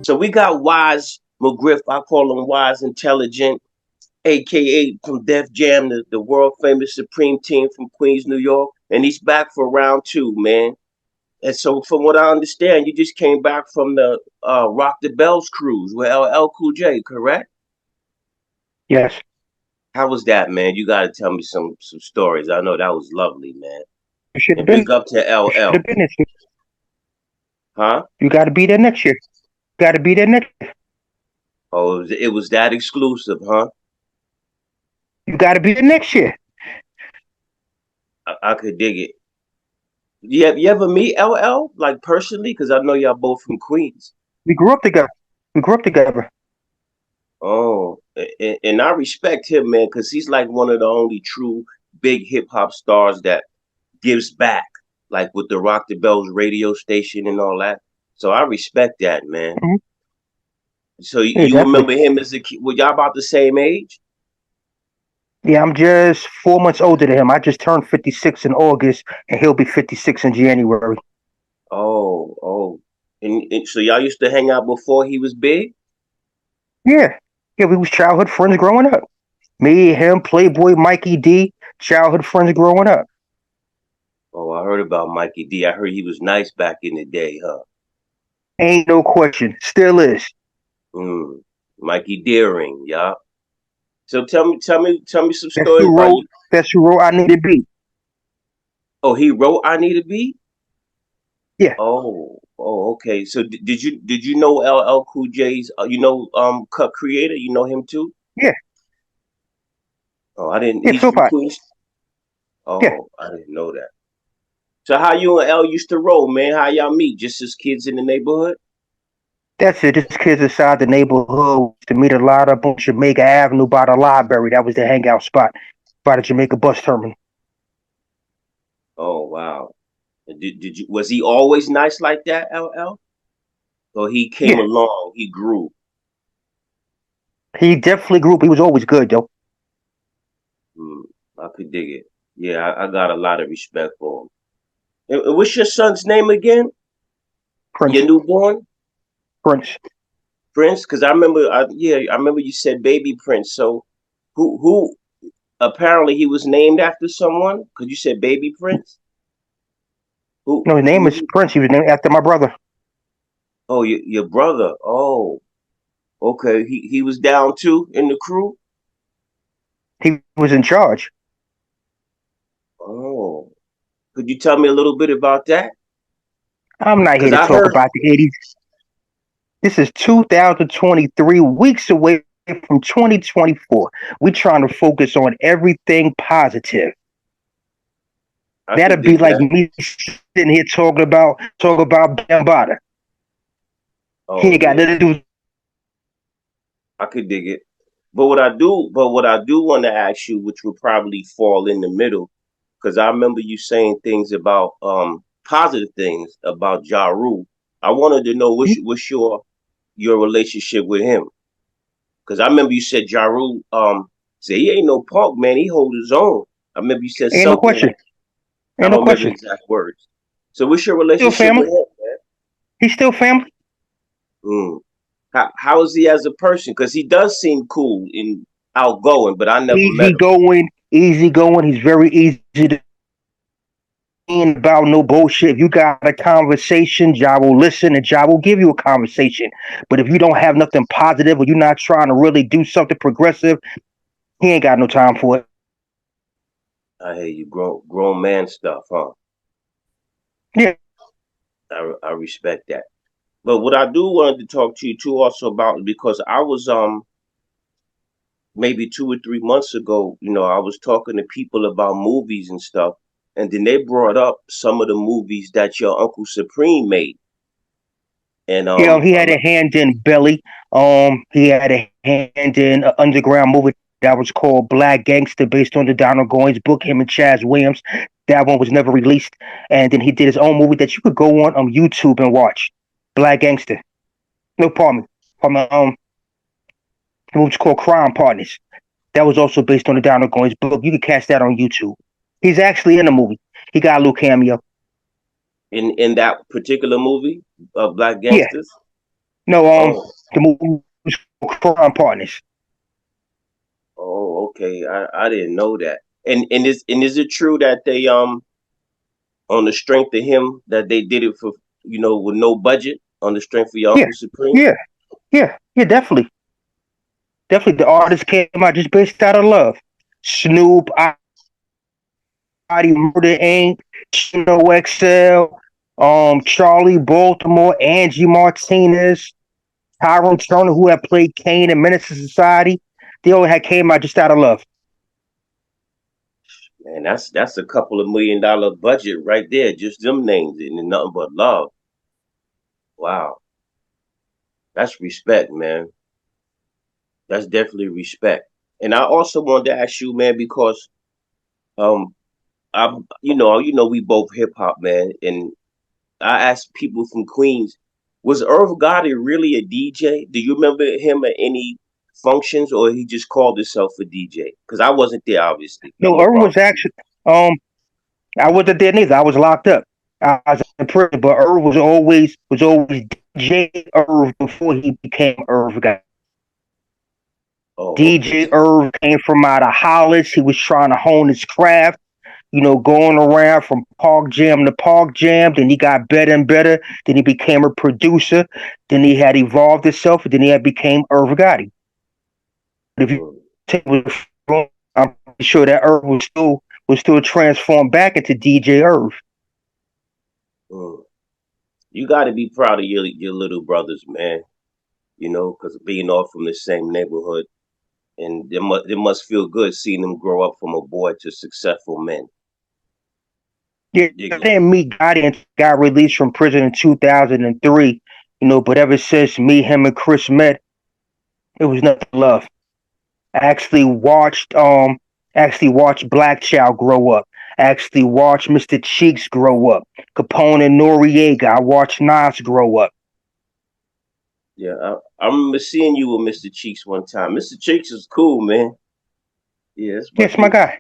So we got Wise McGriff. I call him Wise Intelligent, aka from Def Jam, the world famous Supreme Team from Queens, New York, and he's back for round two, man. And so, from what I understand, you just came back from the Rock the Bells cruise with LL Cool J, correct? Yes. How was that, man? You got to tell me some stories. I know that was lovely, man. You should have And been. big up to You should LL, have been this year. huh? You got to be there next year. Got to be there next year. Oh, it was that exclusive, huh? You got to be there next year. I could dig it. You ever meet LL like personally? Because I know y'all both from Queens. We grew up together. We grew up together. Oh, and I respect him, man, because he's like one of the only true big hip hop stars that gives back, like with the Rock the Bells radio station and all that. So I respect that, man. Mhm. So you, Yeah, you definitely. remember him as a kid? Were y'all about the same age? Yeah, I'm just 4 months older than him. I just turned 56 in August, and he'll be 56 in January. Oh. And so y'all used to hang out before he was big? Yeah. Yeah, we was childhood friends growing up. Me, him, Playboy, Mikey D, childhood friends growing up. Oh, I heard about Mikey D. I heard he was nice back in the day, huh? Ain't no question. Still is. Mm. Mikey Deering, yeah. So tell me some That's stories who about wrote. you. That's who wrote I Need to Be. Oh, he wrote "I Need a Beat." Yeah. Okay. So did you know LL Cool J's? Cut Creator. You know him too. Yeah. Oh, I didn't. Yeah, He's from Philpott. Queens. Yeah. Oh, I didn't know that. So how you and L used to roll, man? How y'all meet? Just as kids in the neighborhood? That's it. Just kids inside the neighborhood to meet a lot up on Jamaica Avenue by the library. That was the hangout spot by the Jamaica bus terminal. Oh wow. Did you was he always nice like that, LL? Or he came Yeah. along, he grew. He definitely grew up. He was always good, though. Hmm, I could dig it. Yeah, I got a lot of respect for him. And what's your son's name again? Your Prince. newborn? Prince. Prince? Because I remember you said baby Prince. So who apparently he was named after someone? Because you said baby Prince. Who No, his name is who? Prince. He was named after my brother. Oh, your brother. Oh, okay. He was down too in the crew. He was in charge. Oh, could you tell me a little bit about that? I'm not here Because to I talk heard. about the 80s. This is 2023, weeks away from 2024. We're trying to focus on everything positive. I That'll could be dig like that. me sitting here talking about Bambada. He Oh ain't got yeah, nothing to do with I could dig it. But what I do want to ask you, which would probably fall in the middle, because I remember you saying things about positive things about Ja Rule. I wanted to know what's your relationship with him, because I remember you said Ja Rule say he ain't no punk man, he hold his own. I remember you said Ain't no something question. like I Ain't no don't remember question. exact words. So what's your Still relationship with family. him, He's still family. man? How is he as a person? Because he does seem cool and outgoing, but I never met him. Easy going. He's very easy to ain't about no bullshit. If you got a conversation, Ja will listen and Ja will give you a conversation. But if you don't have nothing positive or you're not trying to really do something progressive, he ain't got no time for it. I hear you, grown man stuff, huh? Yeah. I respect that. But what I do wanted to talk to you too also about because I was maybe 2 or 3 months ago, I was talking to people about movies and stuff, and then they brought up some of the movies that your Uncle Supreme made, and Yeah, he had a hand in Belly. He had a hand in an underground movie that was called Black Gangster, based on the Donald Goines book. Him and Chaz Williams. That one was never released. And then he did his own movie that you could go on YouTube and watch. Black Gangster. No, pardon me. The movie's called Crime Partners. That was also based on the Donald Goines book. You can catch that on YouTube. He's actually in the movie. He got a little cameo. in that particular movie of Black Yeah. Gangsters? No, Oh, the movie was called Crime Partners. oh, okay. I didn't know that. And is it true that they on the strength of him that they did it for with no budget on the strength of your Yeah, Uncle Supreme? yeah, yeah, definitely. Definitely, the artist came out just based out of love. Snoop, Body Murder Inc., Chino XL, Charlie Baltimore, Angie Martinez, Tyrone Turner, who had played Kane in Menace to Society. They all had came out just out of love. Man, that's a couple of $1 million budget right there, just them names and nothing but love. Wow, that's respect, man. That's definitely respect. And I also wanted to ask you, man, because um I'm we both hip hop, man, and I asked people from Queens, was Irv Gotti really a DJ? Do you remember him at any functions, or he just called himself a DJ? Because I wasn't there, obviously. I'm No, a Irv was Bronx kid. actually, um, I wasn't there neither. I was locked up. I was in prison, but Irv was always DJ Irv before he became Irv Gotti. Oh, okay. DJ Irv came from out of Hollis. He was trying to hone his craft, going around from Park Jam to Park Jam. Then he got better and better. Then he became a producer. Then he had evolved himself. And then he had became Irv Gotti. But if you Mm, take it, I'm pretty sure that Irv was still transformed back into DJ Irv. mm. You got to be proud of your little brothers, man. Because being all from the same neighborhood, and it must feel good seeing them grow up from a boy to successful men. Yeah, I Dig it. didn't meet Gotti and got released from prison in 2003. But ever since me, him, and Chris met, it was nothing but love. Actually watched Black Child grow up. Actually watched Mr. Cheeks grow up. Capone and Noriega. I watched Nas grow up. Yeah, I remember seeing you with Mr. Cheeks one time. Mr. Cheeks is cool, man. Yeah, that's my Yes, my dude. guy.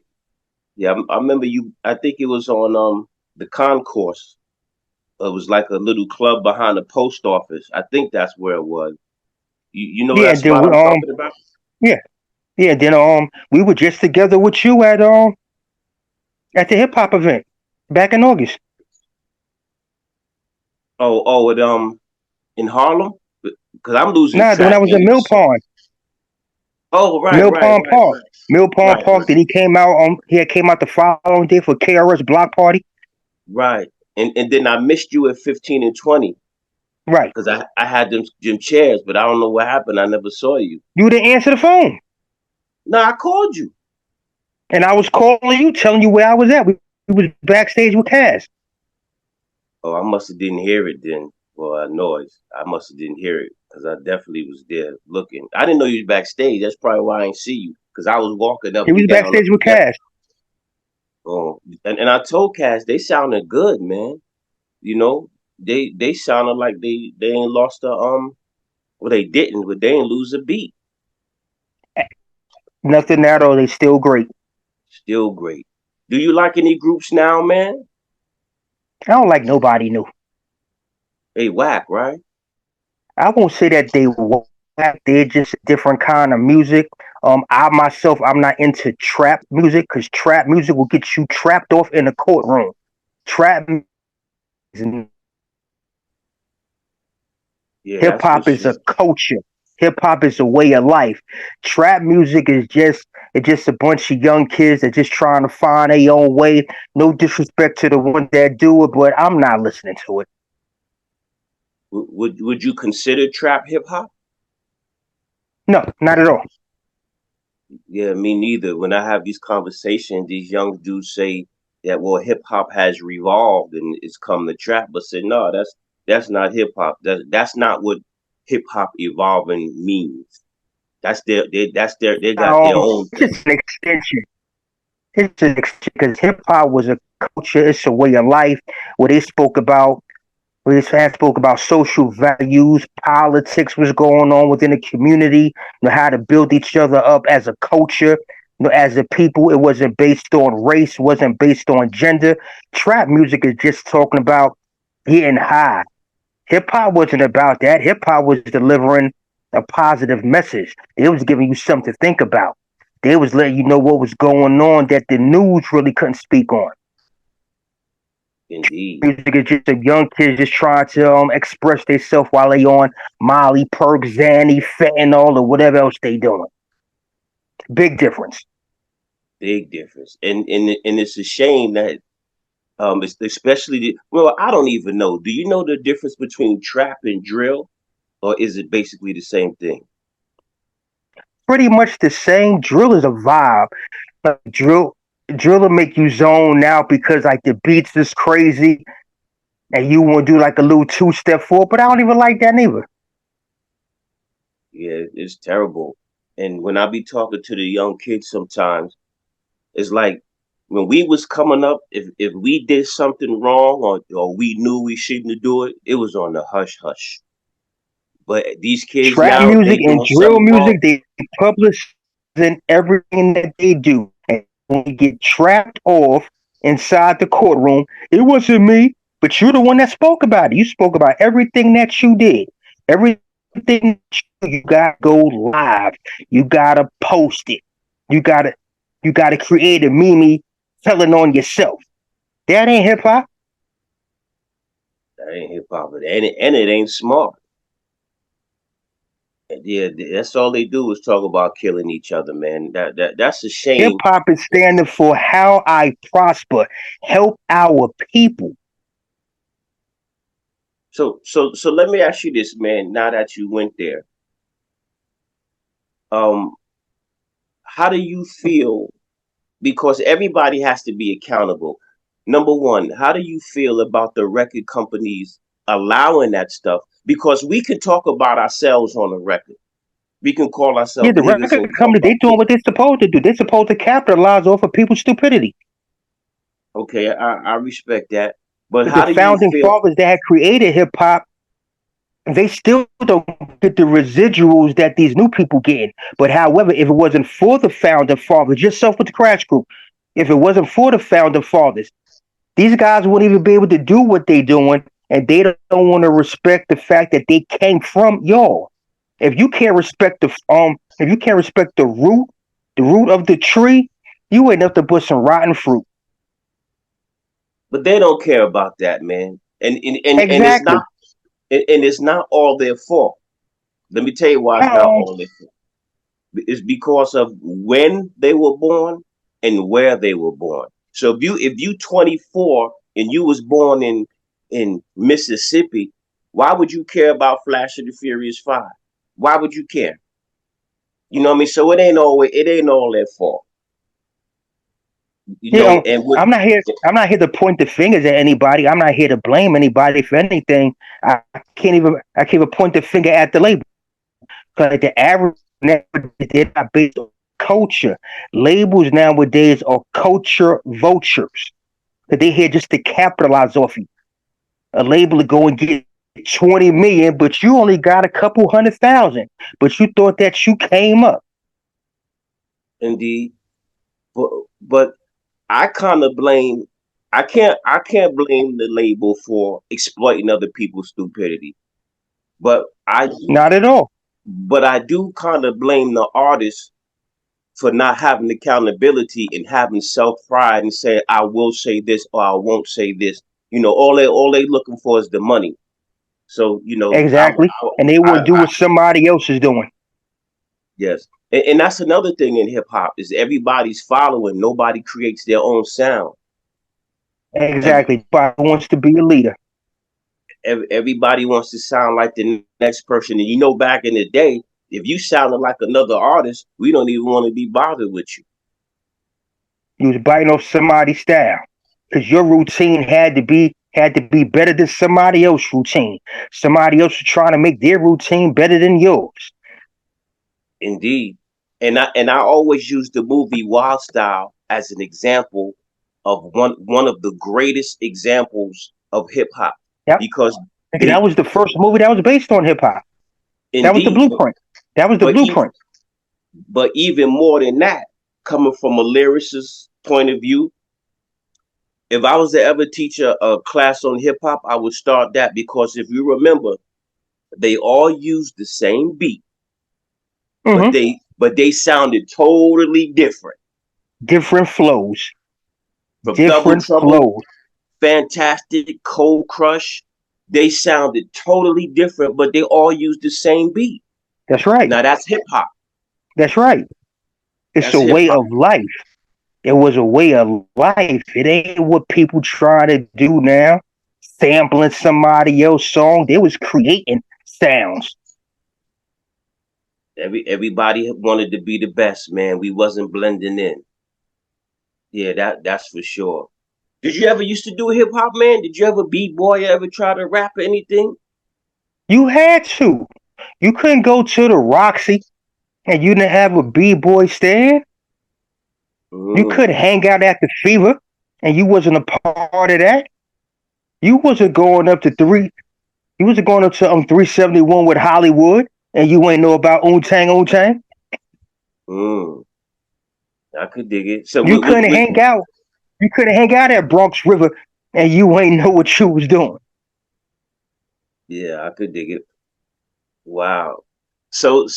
Yeah, I remember you. I think it was on the concourse. It was like a little club behind the post office. I think that's where it was. You know Yeah, that and then spot we I'm talking about? yeah, yeah, then we were just together with you at the hip hop event back in August. Oh, in Harlem, because I'm losing Nah, when I track, was man. in Mill Pond. Oh, right, Mill right, Pond right, Park. right, Mill Pond right, Park. right, Then he had came out the following day for KRS Block Party. right. And then I missed you at 15 and 20 Right. because I had them chairs, but I don't know what happened. I never saw you. You didn't answer the phone. No, I called you. And I was calling you, telling you where I was at. We was backstage with Cass. Oh, I must have didn't hear it then. Well, noise. I must have didn't hear it because I definitely was there looking. I didn't know you was backstage. That's probably why I didn't see you because I was walking up He and was down, up backstage and with down. Cass. Oh, and I told Cass they sounded good, man. You know, they sounded like they ain't lost a well they didn't, but they ain't lose a beat. Nothing at all. They still great. Still great. Do you like any groups now, man? I don't like nobody new. They whack, right? I won't say that they whack. They're just a different kind of music. I myself, I'm not into trap music because trap music will get you trapped off in a courtroom. Trap Yeah, Hip that's for hop is sure. a culture. Hip hop is a way of life. Trap music is just a bunch of young kids that just trying to find their own way. No disrespect to the ones that do it, but I'm not listening to it. Would you consider trap hip hop? No, not at all. Yeah, me neither. When I have these conversations, these young dudes say that well, hip hop has revolved and it's come to trap, but say no, that's not hip hop. That's not what hip hop evolving means. They got their own It's thing. just an extension. It's an extension because hip hop was a culture. It's a way of life where they spoke about We just had spoke about social values, politics, what's going on within the community, how to build each other up as a culture, as a people. It wasn't based on race, wasn't based on gender. Trap music is just talking about getting high. Hip hop wasn't about that. Hip hop was delivering a positive message. It was giving you something to think about. They was letting you know what was going on that the news really couldn't speak on. Indeed. Music is just a young kids just trying to express themselves while they on Molly, Perk, Xanny, fentanyl, or whatever else they doing. Big difference. Big difference. And it's a shame that it's especially well, I don't even know. Do you know the difference between trap and drill, or is it basically the same thing? Pretty much the same. Drill is a vibe. Like drill will make you zone out because like the beats is crazy and you want to do like a little 2 step forward, but I don't even like that neither. Yeah, it's terrible. And when I be talking to the young kids sometimes, it's like when we was coming up, if we did something wrong or we knew we shouldn't do it, it was on the hush hush. But these kids Trap now, they music and doing drill something wrong. music, they publish in everything that they do. And when you get trapped off inside the courtroom, it wasn't me, but you're the one that spoke about it. You spoke about everything that you did. Everything you gotta go live. You gotta post it. You gotta you gotta create a meme telling on yourself. That ain't hip hop. That ain't hip hop, and it ain't smart. Yeah, that's all they do is talk about killing each other, man. That's a Hip shame. hop is standing for how I prosper, help our people. So let me ask you this, man. Now that you went there, um, how do you feel? Because everybody has to be accountable. Number one, how do you feel about the record companies allowing that stuff? Because we can talk about ourselves on the record. We can call Yeah, ourselves the niggas record and talk company, they about doing this. what they're supposed to do. They're supposed to capitalize off of people's stupidity. Okay, I respect that. But The how do you founding feel? fathers that had created hip hop, they still don't get the residuals that these new people getting. But however, if it wasn't for the founding fathers, yourself with the Crash Group, if it wasn't for the founding fathers, these guys wouldn't even be able to do what they doing, and they don't want to respect the fact that they came from y'all. If you can't respect the root of the tree, you ain't nothing but some rotten fruit. But they don't care about that, man. And it's not Exactly. and it's not all their fault. Let me tell you why it's not Um, all their fault. It's because of when they were born and where they were born. So if you 24 and you was born in Mississippi, why would you care about Flash and the Furious 5? Why would you care? You know what I mean? So it ain't all their fault. You yeah, know, and what I'm not here. I'm not here to point the fingers at anybody. I'm not here to blame anybody for anything. I can't even point the finger at the label because the average they're not based on culture. Labels nowadays are culture vultures. That they here just to capitalize off you. A label to go and get 20 million, but you only got a couple 100,000. But you thought that you came up. indeed, but I kind of blame. I can't blame the label for exploiting other people's stupidity. But I Not at all. but I do kind of blame the artist for not having accountability and having self pride and say I will say this or I won't say this. All they looking for is the money. So Exactly. And they I, want to do I what somebody else is doing. yes, and that's another thing in hip hop is everybody's following. Nobody creates their own sound. Every, Exactly. But wants to be a leader. everybody wants to sound like the next person. And back in the day, if you sounded like another artist, we don't even want to be bothered with you. You was biting off somebody's style. Because your routine had to be better than somebody else's routine. Somebody else was trying to make their routine better than yours. Indeed. And I always use the movie Wild Style as an example of one of the greatest examples of hip hop Yep. because Because that be, was the first movie that was based on hip hop. That was the indeed, blueprint. That was the but blueprint. even more than that, coming from a lyricist point of view, If I was to ever teach a class on hip hop, I would start that because if you remember, they all used the same beat, but Mm-hmm. they sounded totally different. Different flows. From Double Different Trouble, flows. Fantastic, Cold Crush, they sounded totally different, but they all used the same beat. That's right. Now that's hip hop. That's right. It's That's a hip way hop. of life. It was a way of life. It ain't what people try to do now. Sampling somebody else's song. They was creating sounds. Everybody wanted to be the best, man. We wasn't blending in. Yeah, that's for sure. Did you ever used to do hip hop, man? Did you ever b-boy, ever try to rap or anything? You had to. You couldn't go to the Roxy and you didn't have a b-boy stand. You Mm, couldn't hang out at the Fever and you wasn't a part of that. You wasn't going up to three. You wasn't going up to 371 with Hollywood and you ain't know about Wu-Tang Wu-Tang. mm, I could dig it. So You couldn't hang out. You couldn't hang out at Bronx River and you ain't know what you was doing. yeah, I could dig it. Wow. So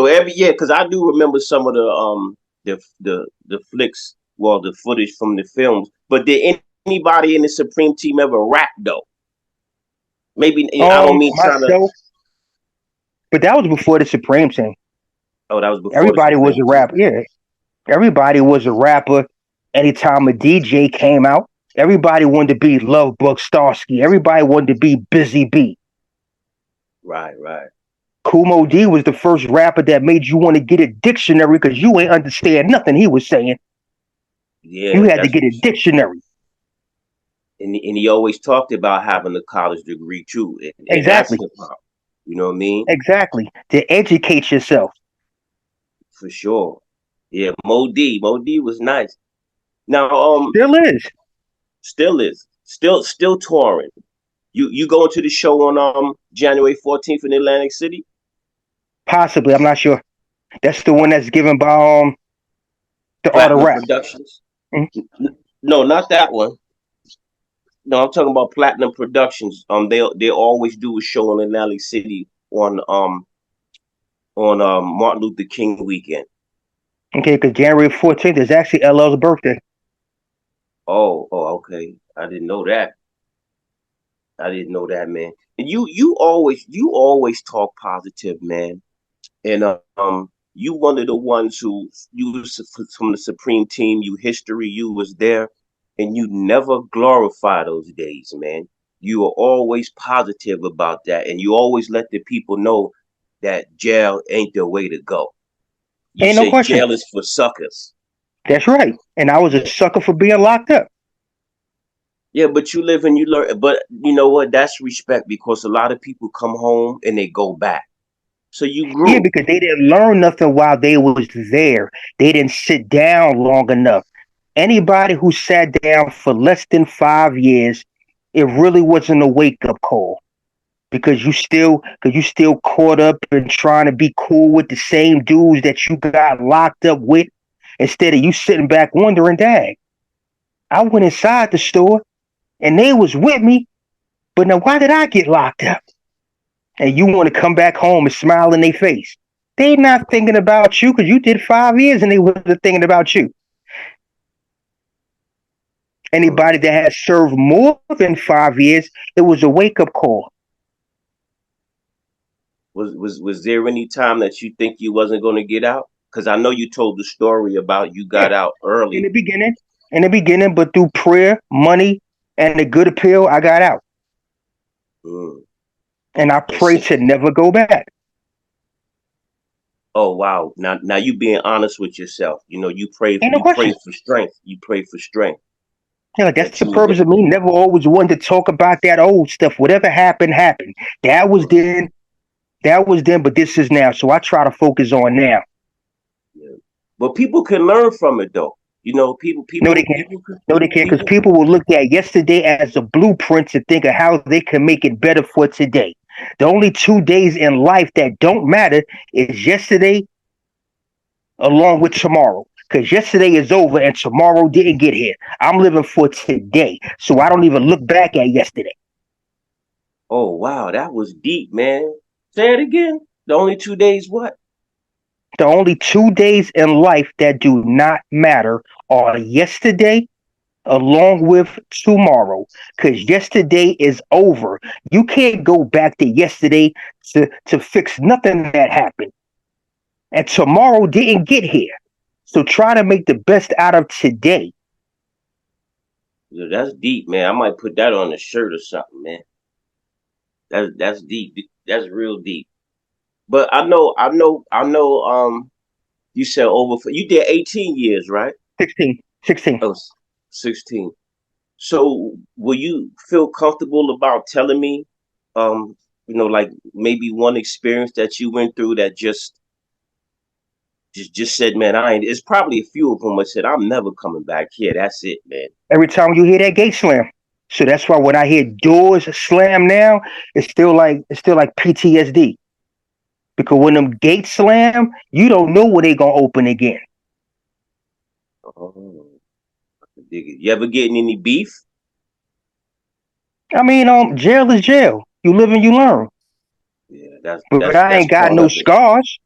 every year, because I do remember some of the flicks, well, the footage from the films. But did anybody in the Supreme Team ever rap though? Maybe I don't mean trying to. Myself, but that was before the Supreme thing. Oh, that was before the Everybody was Supreme a Team. rapper. Yeah, everybody was a rapper. Anytime a DJ came out, everybody wanted to be Love Bug Starsky. Everybody wanted to be Busy B. Right, right. Kumo D was the first rapper that made you want to get a dictionary because you ain't understand nothing he was saying. You Yeah, had to that's get a dictionary. and he always talked about having a college degree too, and that's Exactly. hip hop. You know what I mean? Exactly. To educate yourself. For sure. Yeah, Mo D was nice. Now, Still is. still is still touring. You going to the show on January 14th in Atlantic City? Possibly. I'm not sure. That's the one that's given by the art of Platinum rap. Productions? Mm. No, not that one. No, I'm talking about Platinum Productions. They always do a show in Atlantic City on Martin Luther King weekend. Okay, because January 14th is actually LL's birthday. Okay. I didn't know that. I didn't know that, man. And you always talk positive, man. And you one of the ones who you was from the Supreme Team. You history. You was there, and you never glorify those days, man. You are always positive about that, and you always let the people know that jail ain't the way to go. You Ain't no say question. jail is for suckers. That's right. And I was a Yeah, sucker for being locked up. yeah, but you live and you learn. But you know what? That's respect because a lot of people come home and they go back. So you Yeah, grew. because they didn't learn nothing while they was there. They didn't sit down long enough. Anybody who sat down for less than 5 years, it really wasn't a wake up call. Because you still caught up and trying to be cool with the same dudes that you got locked up with, instead of you sitting back wondering, dang, I went inside the store and they was with me, but now why did I get locked up? And you want to come back home and smile in their face. They not thinking about you because you did 5 years and they were thinking about you. Mm. Anybody that has served more than 5 years, it was a wake up call. Was there any time that you think you wasn't going to get out? Because I know you told the story about you Yeah, got out in early. the beginning, but through prayer, money, and a good appeal, I got out. Mm. And I And pray so, to never go back. oh wow! Now you being honest with yourself. You know Ain't no you pray question. for strength. You pray for strength Yeah, like that's that the you would purpose get. of me. Never always wanted to talk about that old stuff. Whatever happened, happened. That was then. That was then. But this is now. So I try to focus on now. Yeah. But people can learn from it though. You know, No, they can't. No, they can't, because people. people will look at yesterday as a blueprint to think of how they can make it better for today. The only 2 days in life that don't matter is yesterday along with tomorrow. Because yesterday is over and tomorrow didn't get here. I'm living for today. So I don't even look back at yesterday. Oh wow, that was deep, man. Say it again. The only 2 days what? The only 2 days in life that do not matter are yesterday along with tomorrow. Because yesterday is over. You can't go back to yesterday to fix nothing that happened. And tomorrow didn't get here. So try to make the best out of today. Yeah, that's deep, man. I might put that on a shirt or something, man. That's deep. That's real deep. But I know. You said over. You did 18 years, right? 16. 16. Oh, 16. So, will you feel comfortable about telling me, like maybe one experience that you went through that just said, man, I ain't. It's probably a few of them that said, I'm never coming back here. That's it, man. Every time you hear that gate slam. So that's why when I hear doors slam now, it's still like PTSD. Because when them gates slam, you don't know when they gonna open again. Oh, I can dig it. You ever getting any beef? I mean, jail is jail. You live and you learn. Yeah, that's But that's I that's ain't got part no of it. scars.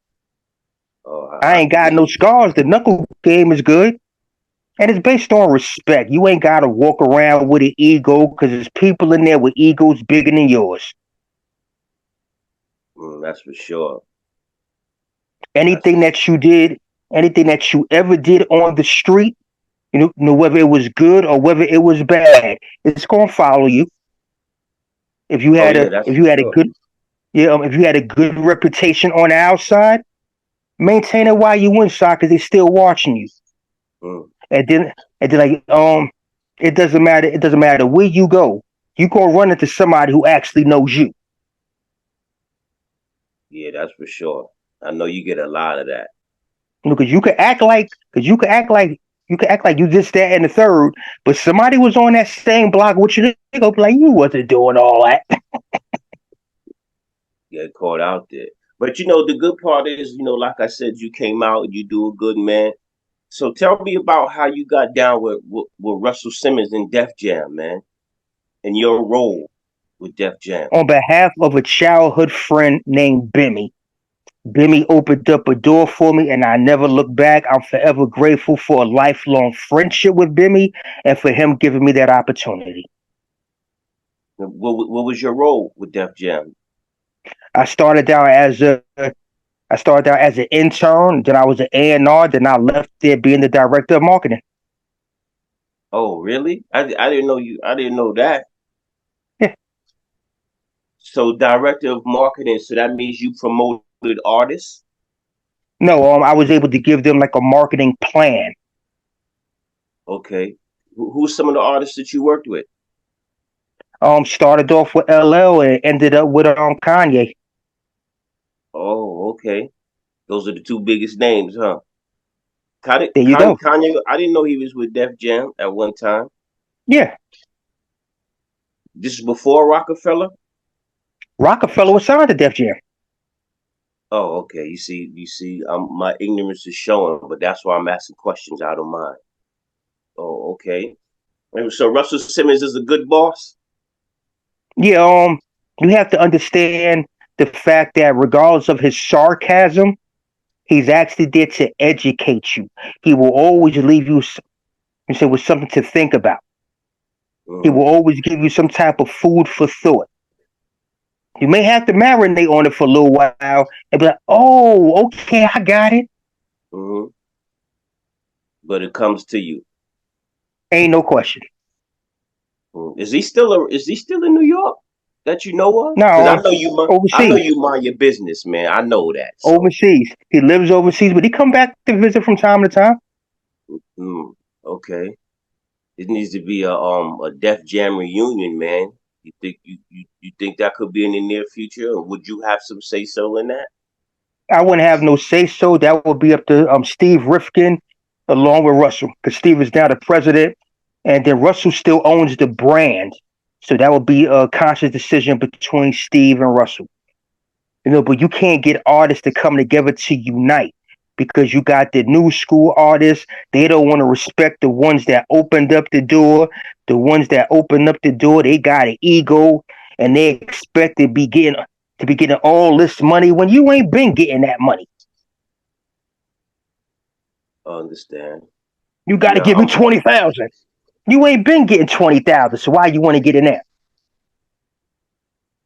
Oh, I I ain't can got dig no it. scars. The knuckle game is good. And it's based on respect. You ain't gotta walk around with an ego because there's people in there with egos bigger than yours. That's for sure. That's Anything that you did, anything that you ever did on the street, whether it was good or whether it was bad, it's gonna follow you. If you oh had yeah, a that's if for you had a sure. good if you had a good reputation on the outside, maintain it while you inside because they're still watching you. Mm, And then it doesn't matter. It doesn't matter where you go. You gonna run into somebody who actually knows you. yeah, that's for sure. I know you get a lot of that. Because you could act like you this, that, and the third, but somebody was on that same block with you. They go be like, you wasn't doing all that. Get caught out there. But the good part is, like I said, you came out and you do a good man. So tell me about how you got down with Russell Simmons in Def Jam, man, and your role with Def Jam. On behalf of a childhood friend named Bimmy. Bimmy opened up a door for me, and I never look back. I'm forever grateful for a lifelong friendship with Bimmy and for him giving me that opportunity. What was your role with Def Jam? I started out as a I started out as an intern, then I was an A&R, then I left there being the director of marketing. Oh, really? I didn't know you. I didn't know that. Yeah. So director of marketing. So that means you promoted artists. No, I was able to give them like a marketing plan. Okay. Who's some of the artists that you worked with? Started off with LL and ended up with Kanye. Oh, okay. Those are the two biggest names, huh? Kanye, There you Kanye, go. Kanye, I didn't know he was with Def Jam at one time. Yeah. This is before Rockefeller. Rockefeller was signed to Def Jam. Oh, okay. You see, my ignorance is showing, but that's why I'm asking questions out of mind. Oh, okay. So Russell Simmons is a good boss. Yeah, you have to understand the fact that regardless of his sarcasm, he's actually there to educate you. He will always leave you with something to think about. He Hmm. will always give you some type of food for thought. You may have to marinate on it for a little while and be like, oh, okay, I got it. Hmm. But it comes to you. Ain't no question. Is he still in New York that you know of? Because Now, I know overseas, you mind your business, man. I know that. So, overseas. He lives overseas, but he come back to visit from time to time. mm, okay. It needs to be a Def Jam reunion, man. You think that could be in the near future? Or would you have some say so in that? I wouldn't have no say so. That would be up to Steve Rifkin along with Russell, because Steve is now the president, and then Russell still owns the brand. So that would be a conscious decision between Steve and Russell. But you can't get artists to come together to unite. because you got the new school artists. They don't want to respect the ones that opened up the door. The ones that opened up the door, they got an ego, and they expect to be getting all this money when you ain't been getting that money. I understand. You got to Yeah, give me 20,000. You ain't been getting 20,000, so why you want to get in that?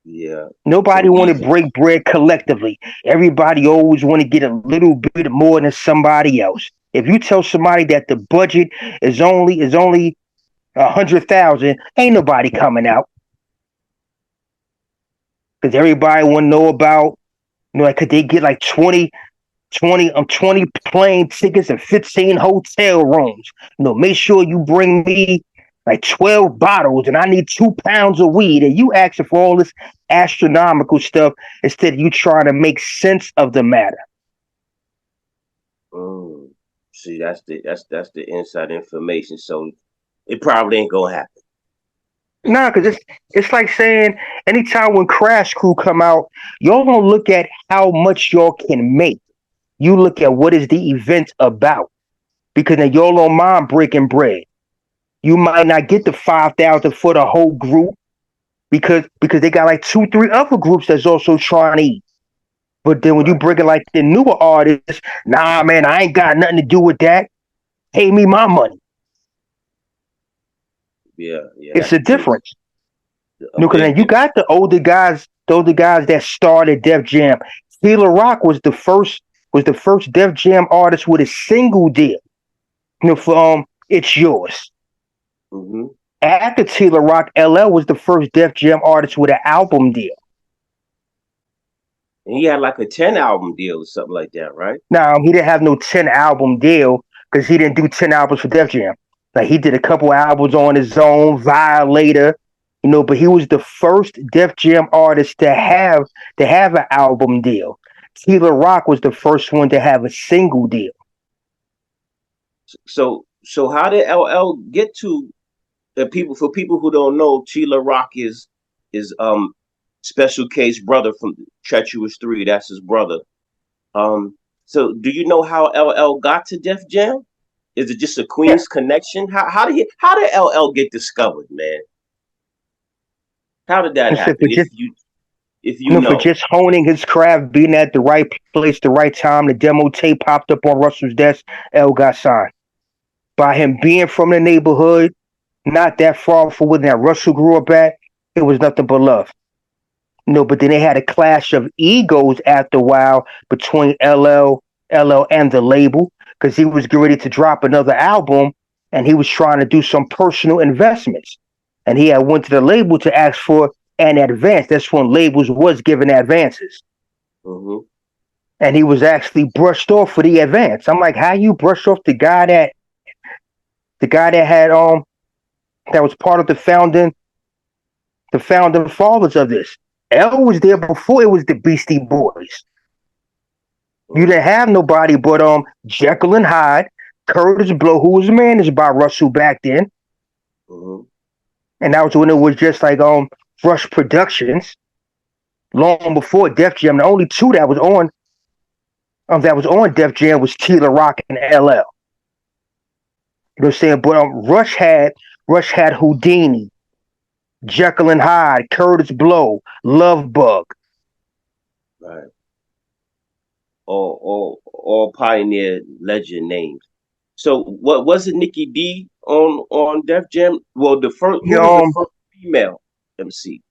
yeah. So Nobody want to he's break bread collectively. Everybody always want to get a little bit more than somebody else. If you tell somebody that the budget is only 100,000, ain't nobody coming out because everybody want to know about, like, could they get like 20 plane tickets and 15 hotel rooms. Make sure you bring me like 12 bottles and I need 2 pounds of weed. And you asking for all this astronomical stuff instead of you trying to make sense of the matter. mm, see that's the inside information. So it probably ain't gonna happen. Nah, because it's like saying anytime when Crash Crew come out, y'all don't look at how much y'all can make. You look at what is the event about. Because then y'all don't mind breaking bread. You might not get the 5,000 for the whole group, because they got like 2, 3 other groups that's also trying to eat. But then when you Right. bring it like the newer artists, nah, man, I ain't got nothing to do with that. Pay me my money. Yeah, yeah, It's that's a true. difference. A Because then big you difference. got the older guys that started Def Jam. Taylor Rock was the first Def Jam artist with a single deal. For It's Yours. Hmm. After Taylor Rock, LL was the first Def Jam artist with an album deal. And he had like a 10 album deal or something like that, right? Now he didn't have no 10 album deal because he didn't do 10 albums for Def Jam. Like he did a couple albums on his own, Violator, but he was the first Def Jam artist to have an album deal. Taylor Rock was the first one to have a single deal. So how did LL get to the people? For people who don't know, Chila Rock is Special Case brother from Treacherous Three. That's his brother. Um, so do you know how LL got to Def Jam? Is it just a Yeah, Queens connection? How did LL get discovered, man? How did that and so happen? If you for know. just honing his craft, being at the right place, the right time, the demo tape popped up on Russell's desk. L got signed by him being from the neighborhood, not that far from where that Russell grew up at. It was nothing but love. But then they had a clash of egos after a while between LL and the label because he was getting ready to drop another album and he was trying to do some personal investments. And he had went to the label to ask for an advance. That's when labels was giving advances. Hmm. And he was actually brushed off for the advance. I'm like, how you brush off the guy that had that was part of the founding fathers of this? L was there before it was the Beastie Boys. You didn't have nobody but Jekyll and Hyde, Curtis Blow, who was managed by Russell back then, Hmm. and that was when it was just like Rush Productions. Long before Def Jam, the only two that was on Def Jam was Taylor Rock and LL. You know what I'm saying? But Rush had Houdini, Jekyll and Hyde, Curtis Blow, Love Bug. Right. All pioneer legend names. So what was it, Nikki D on Def Jam? Well, the first You who was the know, first female MC?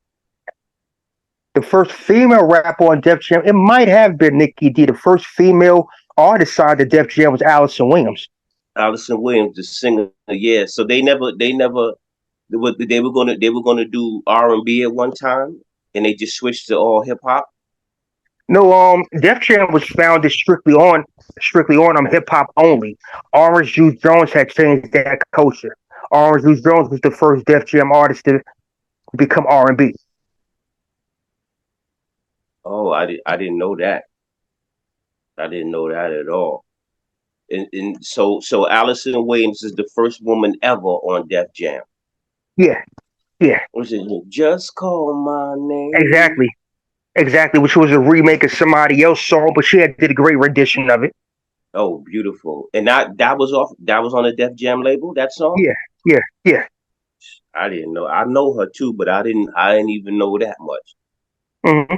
the first female rapper on Def Jam, it might have been Nikki D. The first female artist signed to Def Jam was Allison Williams. Allison Williams, the singer. Yeah. So they never they were gonna do R&B at one time, and they just switched to all hip hop. No, Def Jam was founded strictly on hip hop only. Orange Juice Jones had changed that culture. Orange Juice Jones was the first Def Jam artist to become R&B. Oh, I didn't know that. I didn't know that at all. And so Allison Williams is the first woman ever on Def Jam. Yeah, yeah, Was it Just Call My Name? exactly, exactly. Which was a remake of somebody else's song, but she had did a great rendition of it. Oh, beautiful. And that was on the Def Jam label, that song? Yeah, yeah, yeah. I didn't know. I know her too, but I didn't even know that much. Hmm.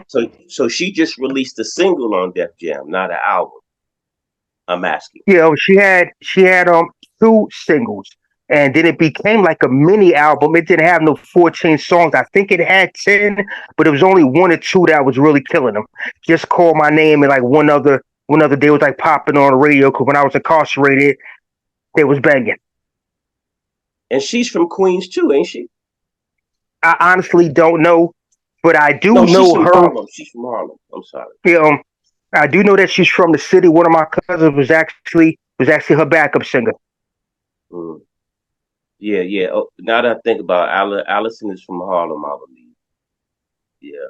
So she just released a single on Def Jam, not an album. I'm asking. Yeah, she had two singles, and then it became like a mini album. It didn't have no 14 songs. I think it had 10, but it was only one or two that was really killing them. Just Call My Name and like one other day was like popping on the radio because when I was incarcerated, they was banging. And she's from Queens too, ain't she? I honestly don't know, but I do No, she's know from her. Harlem. She's from Harlem. I'm sorry. You know, I do know that she's from the city. One of my cousins was actually her backup singer. Mm. Yeah, yeah. Oh, now that I think about it, Allison is from Harlem, I believe. Yeah,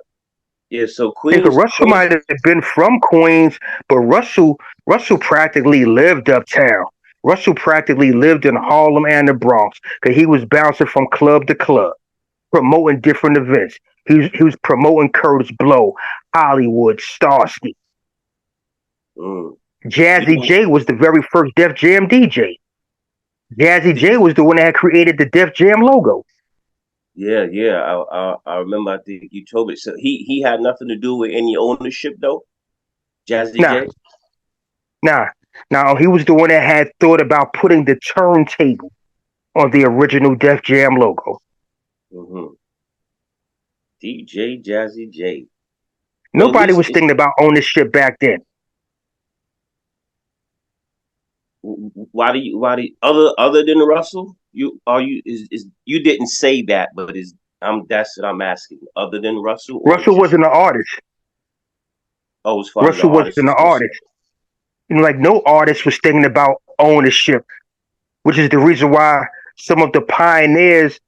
yeah. So Yeah, 'cause Russell Queens. might have been from Queens, but Russell practically lived uptown. Russell practically lived in Harlem and the Bronx because he was bouncing from club to club, promoting different events. He was promoting Curtis Blow, Hollywood, Starsky. Mm, you Jazzy know, J was the very first Def Jam DJ. Jazzy did J was the one that created the Def Jam logo. yeah, yeah. I remember. I think you told me. So he had nothing to do with any ownership though. Jazzy Nah, J. nah. Now he was the one that had thought about putting the turntable on the original Def Jam logo. Mm-hmm. DJ Jazzy J. Well, at Nobody least was thinking about ownership back then. why do you, other than Russell, you are you is you didn't say that, but is that's what I'm asking. Other than Russell, or Russell just wasn't an artist. oh, as far as the Russell wasn't artist an is concerned, artist. Like no artist was thinking about ownership, which is the reason why some of the pioneers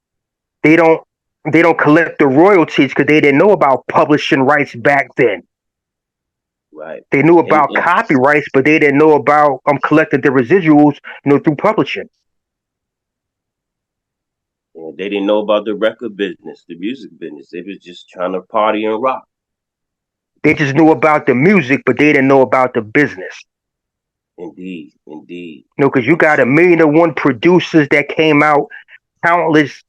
they don't they don't collect the royalties because they didn't know about publishing rights back then. right? They knew And, about and copyrights, but they didn't know about collecting the residuals, through publishing. and they didn't know about the record business, the music business. They was just trying to party and rock. They just knew about the music, but they didn't know about the business. Indeed, indeed. Because you got a million and one producers that came out countless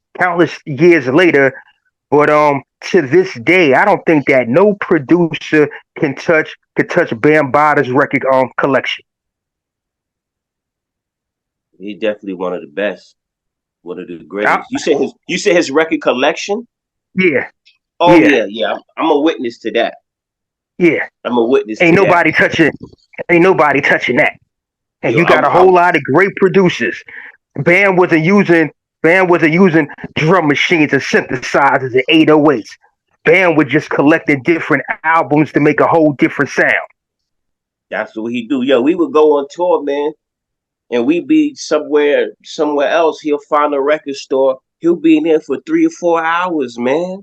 years later. But to this day, I don't think that no producer can touch Bambaata's record collection. He definitely one of the best, one of the I, greatest. You said his record collection. yeah, Oh yeah, yeah, yeah. I'm a witness to that. yeah. I'm a witness Ain't to that. nobody touching. Ain't nobody touching that. And Yo, you got a whole lot of great producers. Bam wasn't using Bam wasn't using drum machines and synthesizers and 808s. Bam was just collecting different albums to make a whole different sound. that's what he do. Yo, we would go on tour, man, and we be somewhere else. He'll find a record store. He'll be in there for 3 or 4 hours, man.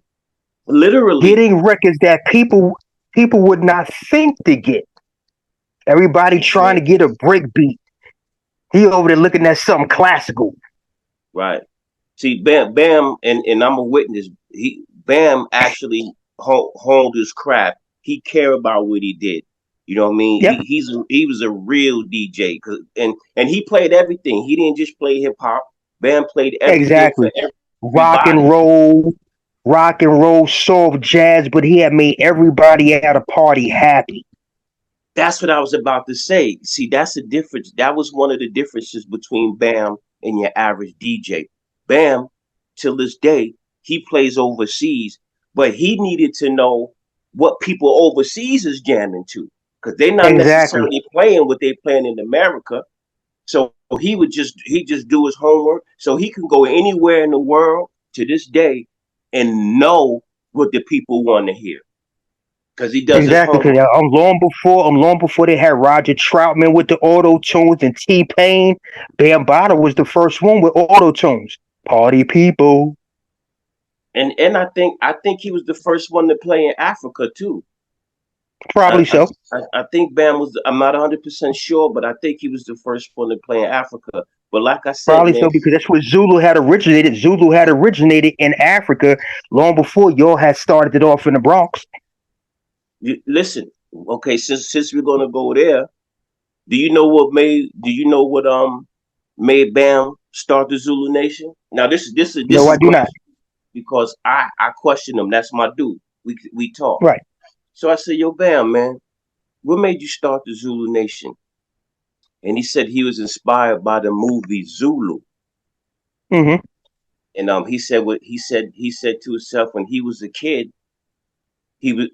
Literally. Getting records that people would not think to get. Everybody That's trying to it. get a break beat. He over there looking at something classical. Right. See, Bam, and I'm a witness. Bam actually honed his craft. He cared about what he did. You know what I mean? Yep, He was a real DJ, and he played everything. He didn't just play hip hop. Bam played everything for exactly. Rock and everybody. roll, rock and roll, soft jazz, but he had made everybody at a party happy. That's what I was about to say. See, that's the difference. That was one of the differences between Bam and your average DJ. Bam, till this day, he plays overseas, but he needed to know what people overseas is jamming to, because they're not Exactly, necessarily playing what they playing in America. So he just do his homework, so he can go anywhere in the world to this day and know what the people want to hear, because he does his exactly. Cause homework. I'm long before they had Roger Troutman with the auto tunes and T Pain. Bambaataa was the first one with auto tunes. Party people, And I think he was the first one to play in Africa too. I probably I, so. I think Bam was. I'm not 100% sure, but I think he was the first one to play in Africa. But like I said, Probably man, so because that's where Zulu had originated. Zulu had originated in Africa long before y'all had started it off in the Bronx. listen. Okay, since we're gonna go there, Do you know what made Bam start the Zulu Nation? Now this No, I is do not. grass because I question him. That's my dude. We talk. Right. So I said, "Yo, Bam, man, what made you start the Zulu Nation?" And he said he was inspired by the movie Zulu. Mm-hmm. And he said what he said to himself when he was a kid.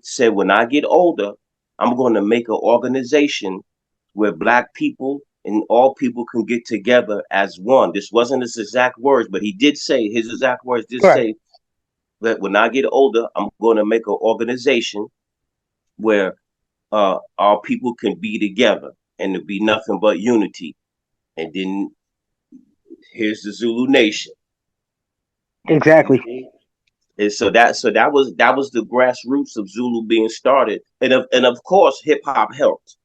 Said, when I get older, I'm going to make an organization where black people and all people can get together as one. This wasn't his exact words, but he did say, his exact words did Right. say that when I get older, I'm going to make an organization where our people can be together and to be nothing but unity. And then here's the Zulu Nation. You Exactly. see? And so that was the grassroots of Zulu being started, and of course hip hop helped.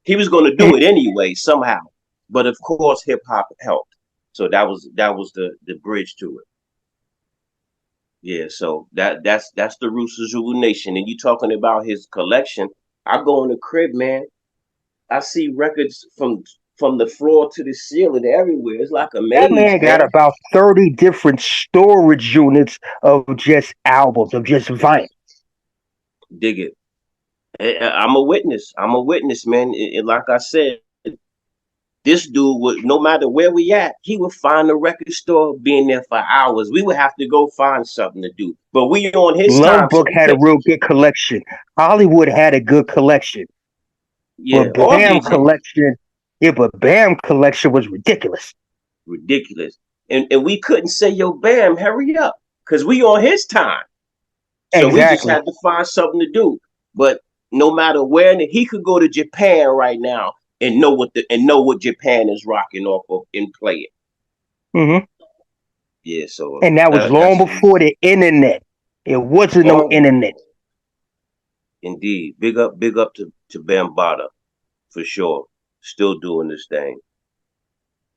He was going to do it anyway somehow, but of course hip hop helped. So that was the bridge to it. Yeah, so that's the roots of Zulu Nation. And you talking about his collection? I go in the crib, man. I see records from the floor to the ceiling everywhere. It's like a That maze, man got man. about 30 different storage units of just albums, of just vinyl. Dig it. I'm a witness. I'm a witness, man. And like I said, this dude would, no matter where we at, he would find a record store, being there for hours. We would have to go find something to do. But we on his Love time, so Book we had a could. real good collection. Hollywood had a good collection. Yeah, But all Bam these collection, yeah, but Bam collection was ridiculous. ridiculous. And we couldn't say, yo, Bam, hurry up. Because we on his time. So we just Exactly. had to find something to do. But no matter where, he could go to Japan right now and know what Japan is rocking off of and play it. Hmm. Yeah, so And that was long that's before the internet. It wasn't no oh internet. indeed. Big up to Bambata for sure. Still doing this thing.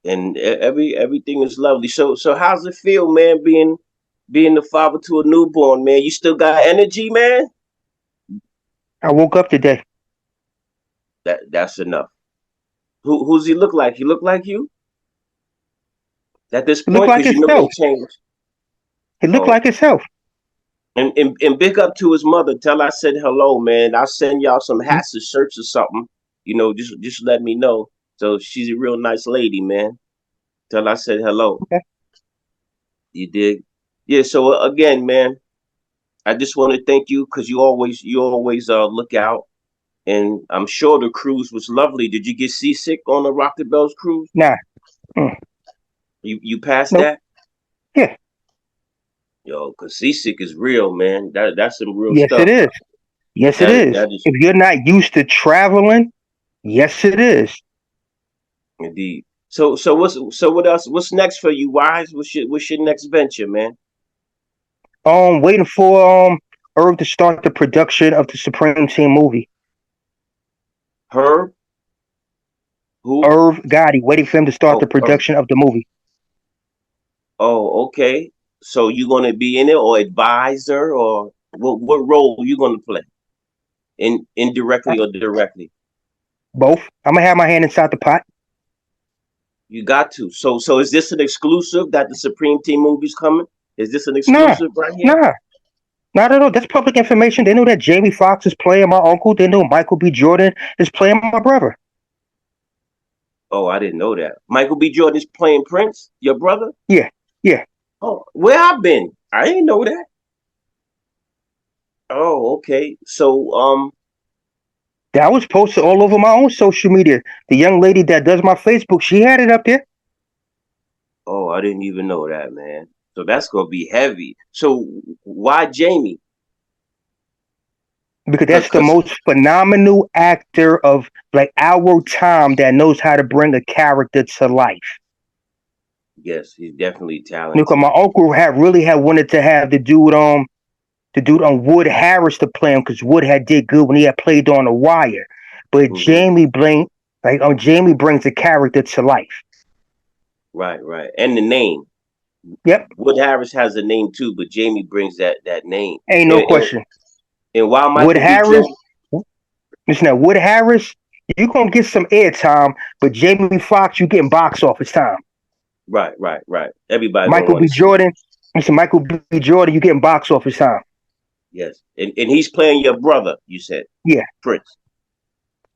And everything is lovely. So how's it feel, man, being the father to a newborn, man? You still got energy, man? I woke up today. That's enough. Who's he look like? He look like you at this It looked point, like because you know they itself. changed. It looked Oh, like itself. and big up to his mother. Tell I said hello, man. I'll send y'all some hats or shirts or something. Just let me know. So she's a real nice lady, man. Tell I said hello. Okay. You dig? Yeah. So again, man, I just want to thank you because you always look out, and I'm sure the cruise was lovely. Did you get seasick on the Rock the Bells cruise? Nah. Mm. You passed Nope. that? Yeah. Yo, cause seasick is real, man. That's some real Yes, it stuff. is. Yes, it That is. that is If you're not used to traveling, yes, it is. indeed. So what else? What's next for you, Wise? What's your next venture, man? Waiting for Irv to start the production of the Supreme Team movie. Herb? Who? Irv Gotti, waiting for him to start the Oh, production of the movie. oh, okay. So you gonna be in it or advisor or what role you gonna play? Indirectly or directly? Both. I'm gonna have my hand inside the pot. You got to. So is this an exclusive that the Supreme Team movie's coming? Is this an Nah, exclusive right here? nah, not at all. That's public information. They know that Jamie Foxx is playing my uncle. They know Michael B. Jordan is playing my brother. Oh, I didn't know that. Michael B. Jordan is playing Prince, your brother? Yeah, yeah. Oh, where I been? I didn't know that. Oh, okay. That was posted all over my own social media. The young lady that does my Facebook, she had it up there oh, I didn't even know that, man. So that's gonna be heavy. So why Jamie? because Cause, that's the cause most phenomenal actor of like our time that knows how to bring a character to life. yes, he's definitely Because talented. my uncle had really had wanted to have the dude on Wood Harris to play him because Wood had did good when he had played on The Wire, but Hmm. Jamie brings the character to life. Right, right. And the name. Yep, Wood Harris has a name too, but Jamie brings that name. ain't no And, and, question. and while Wood Michael B. Harris, Jordan, listen, now Wood Harris. You gonna get some airtime, but Jamie Foxx, you getting box office time. Right, right, right. Everybody gonna Michael want B. to see it. Jordan, listen, Michael B. Jordan, you getting box office time. Yes, and he's playing your brother. You said Yeah, Prince.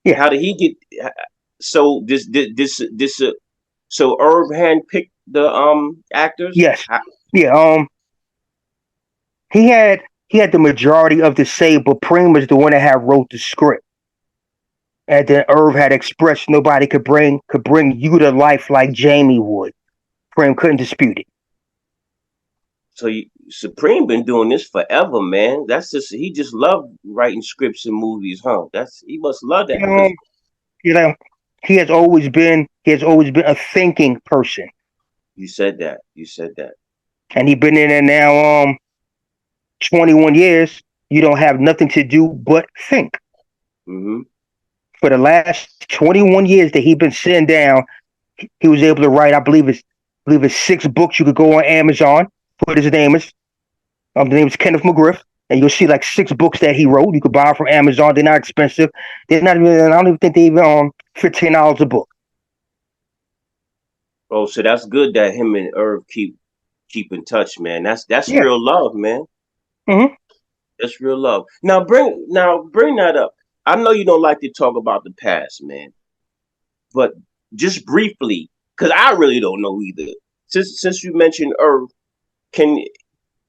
yeah, How did he get? So this so Irv handpicked the actors. yes, yeah. He had he had the majority of the say, but Preem was the one that had wrote the script. And then Irv had expressed nobody could bring you to life like Jamie would. Preem couldn't dispute it. So Supreme been doing this forever, man. That's just he just loved writing scripts and movies, huh? That's he must love that because Um, you know, he has always been a thinking person, you said that. You said that. and he been in there now 21 years. You don't have nothing to do but think. Mm-hmm. For the last 21 years that he been sitting down, he was able to write. I believe it's 6 books. You could go on Amazon. Put his name is the name is Kenneth McGriff, and you'll see like 6 books that he wrote. You could buy from Amazon. They're not expensive. They're not even. I don't even think they even $15 a book. Oh, so that's good that him and Irv keep in touch, man. That's Yeah. real love, man. Hmm. That's real love. Now bring that up. I know you don't like to talk about the past, man, but just briefly, because I really don't know either. Since you mentioned Irv, can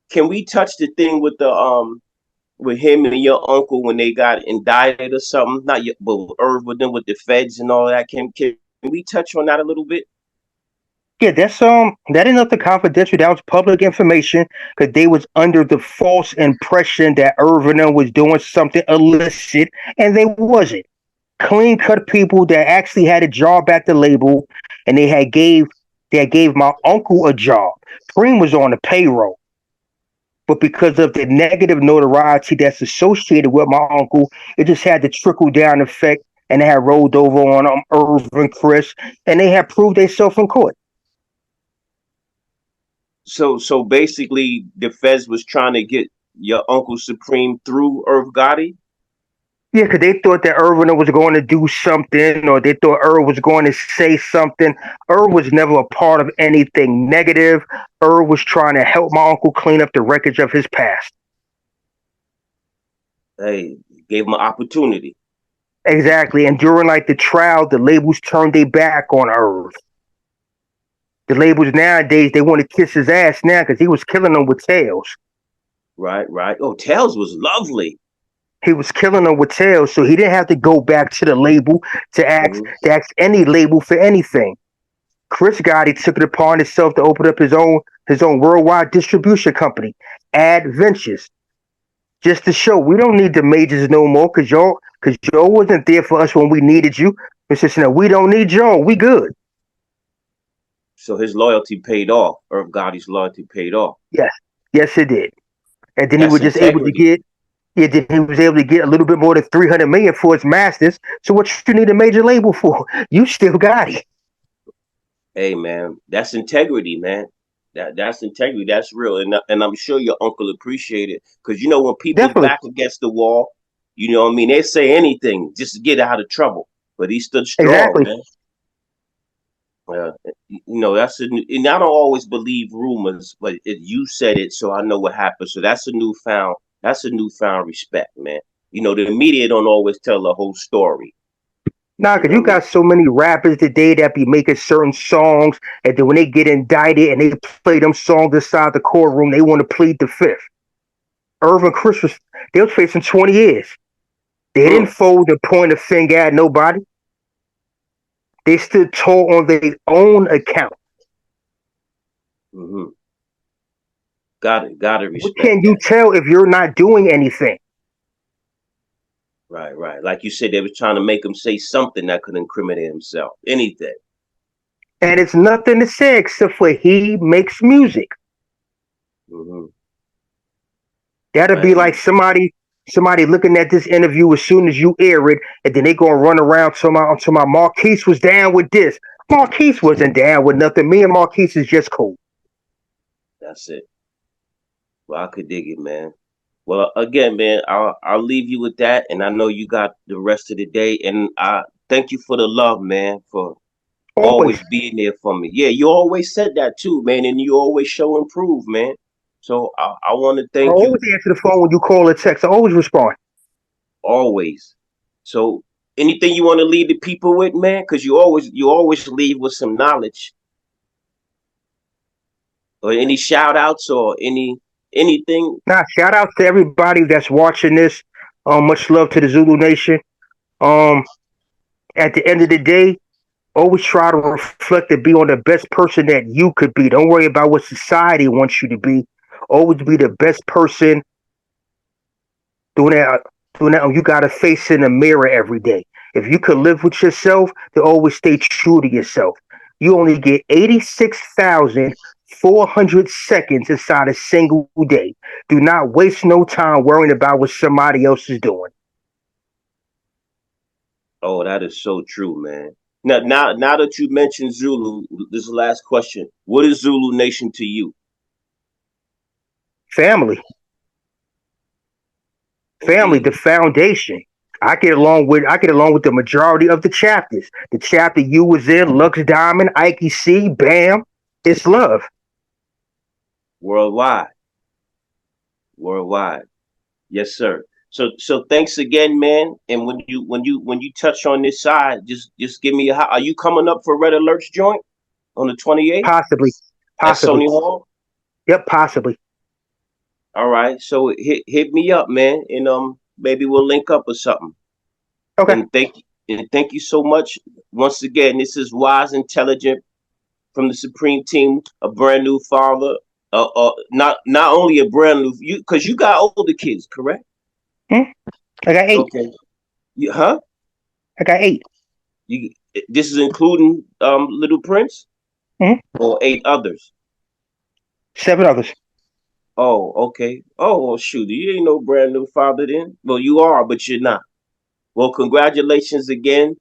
can we touch the thing with him and your uncle when they got indicted or something? Not yet, but Irv with them with the feds and all that. Can we touch on that a little bit? Yeah, that ain't nothing confidential. That was public information because they was under the false impression that Irvin was doing something illicit, and they wasn't. Clean cut people that actually had a job at the label, and they gave my uncle a job. Preem was on the payroll, but because of the negative notoriety that's associated with my uncle, it just had the trickle down effect, and they had rolled over on Irv and Chris, and they had proved themselves in court. So basically, the feds was trying to get your uncle Supreme through Irv Gotti. Yeah, because they thought that Irvin was going to do something, or they thought Irv was going to say something. Irv was never a part of anything negative. Irv was trying to help my uncle clean up the wreckage of his past. Hey, gave him an opportunity. Exactly. And during like the trial, the labels turned their back on Irv. The labels nowadays they want to kiss his ass now because he was killing them with tails. Right, right. Oh, Tails was lovely. He was killing them with tails, so he didn't have to go back to the label to ask Hmm. to ask any label for anything. Chris Gotti took it upon himself to open up his own worldwide distribution company, Ad Ventures, just to show we don't need the majors no more because y'all wasn't there for us when we needed you. It's just we don't need y'all. We good. So his loyalty paid off. Irv Gotti's loyalty paid off. Yes, yes, it did. And then he That's was just able to integrity. get. Yeah, then he was able to get a little bit more than 300 million for his masters. So what you need a major label for? You still got it. Hey, man, that's integrity, man. That's integrity. That's real, and I'm sure your uncle appreciated because you know when people's Definitely. back against the wall, you know what I mean. They say anything just to get out of trouble, but he stood strong, Exactly. man. You know and I don't always believe rumors, but you said it, so I know what happened. So that's a newfound respect, man. You know the media don't always tell the whole story. Nah, You because know you what I mean? got so many rappers today that be making certain songs, and then when they get indicted and they play them songs inside the courtroom, they want to plead the fifth. Irvin Chris they was facing 20 years. They didn't Mm, fold and point a finger at nobody. They stood tall on their own account. hmm. Gotta What respect can you that. tell if you're not doing anything? Right, right. Like you said, they was trying to make him say something that could incriminate himself. Anything. And it's nothing to say except for he makes music. Hmm. That'll be like Man, somebody looking at this interview as soon as you air it, and then they gonna run around to my Marquise was down with this. Marquise wasn't down with nothing. Me and Marquise is just cool. that's it. Well, I could dig it, man. Well, again, man, I'll leave you with that, and I know you got the rest of the day, and thank you for the love, man, for Always. always being there for me. Yeah, you always said that too, man, and you always show improve, man. So I want to I thank always you answer the phone when you call or text. I always respond. always. So anything you want to leave the people with, man, because you always leave with some knowledge or any shout outs or anything. Nah, shout out to everybody that's watching this. Much love to the Zulu Nation. Um, at the end of the day, always try to reflect and be on the best person that you could be. Don't worry about what society wants you to be. Always be the best person doing that. Doing that, you got to face in the mirror every day. If you could live with yourself, then always stay true to yourself. You only get 86,400 seconds inside a single day. Do not waste no time worrying about what somebody else is doing. Oh, that is so true, man. Now that you mentioned Zulu, this is the last question. What is Zulu Nation to you? Family, family, the Indeed. foundation. I get along with the majority of the chapters. The chapter you was in, Lux Diamond, Ike C, Bam, it's love. Worldwide. Worldwide. Yes, sir. So thanks again, man. And when you touch on this side, just give me are you coming up for Red Alert's joint on the 28th Possibly, at possibly. Sony Hall? Yep, possibly. All right. So hit me up, man, and maybe we'll link up or something. Okay. And thank you so much once again. This is Wise Intelligent from the Supreme Team, a brand new father. Not only a brand new you because you got older kids, correct? Hmm? I got eight. Okay. Huh? I got eight. You this is including Little Prince Hmm? or eight others. Seven others. Oh, okay. Oh, well, shoot, you ain't no brand new father then. Well, you are, but you're not. Well, congratulations again,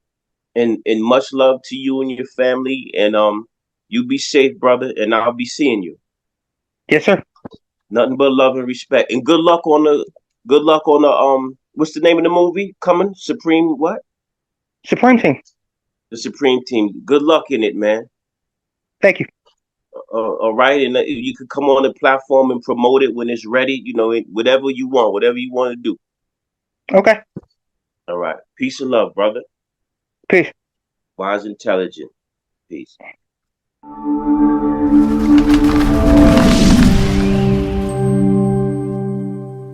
and much love to you and your family. And you be safe, brother. And I'll be seeing you. Yes, sir. Nothing but love and respect. And good luck on the. What's the name of the movie coming? Supreme what? Supreme Team. The Supreme Team. Good luck in it, man. Thank you. All right, and you could come on the platform and promote it when it's ready. Whatever you want to do. Okay. All right, peace and love, brother. Peace. Wise, intelligent. Peace.